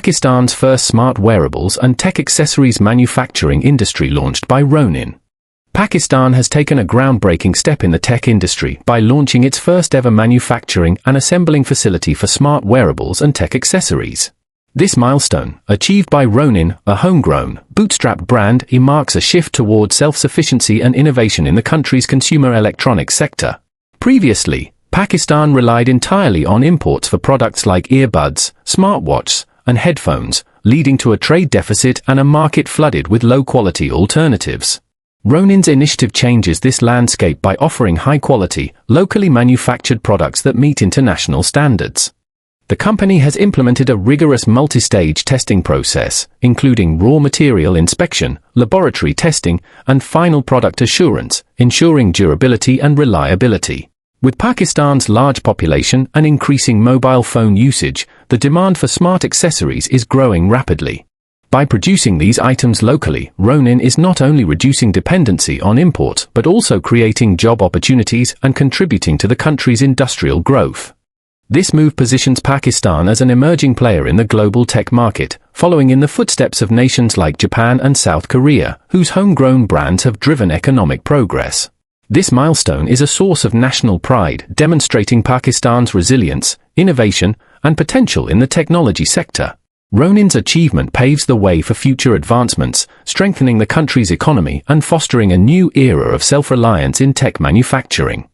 Pakistan's first smart wearables and tech accessories manufacturing industry launched by Ronin. Pakistan has taken a groundbreaking step in the tech industry by launching its first ever manufacturing and assembling facility for smart wearables and tech accessories. This milestone, achieved by Ronin, a homegrown, bootstrapped brand, marks a shift toward self-sufficiency and innovation in the country's consumer electronics sector. Previously, Pakistan relied entirely on imports for products like earbuds, smartwatches, and headphones, leading to a trade deficit and a market flooded with low-quality alternatives. Ronin's initiative changes this landscape by offering high-quality, locally manufactured products that meet international standards. The company has implemented a rigorous multi-stage testing process, including raw material inspection, laboratory testing, and final product assurance, ensuring durability and reliability. With Pakistan's large population and increasing mobile phone usage, the demand for smart accessories is growing rapidly. By producing these items locally, Ronin is not only reducing dependency on imports but also creating job opportunities and contributing to the country's industrial growth. This move positions Pakistan as an emerging player in the global tech market, following in the footsteps of nations like Japan and South Korea, whose homegrown brands have driven economic progress. This milestone is a source of national pride, demonstrating Pakistan's resilience, innovation, and potential in the technology sector. Ronin's achievement paves the way for future advancements, strengthening the country's economy and fostering a new era of self-reliance in tech manufacturing.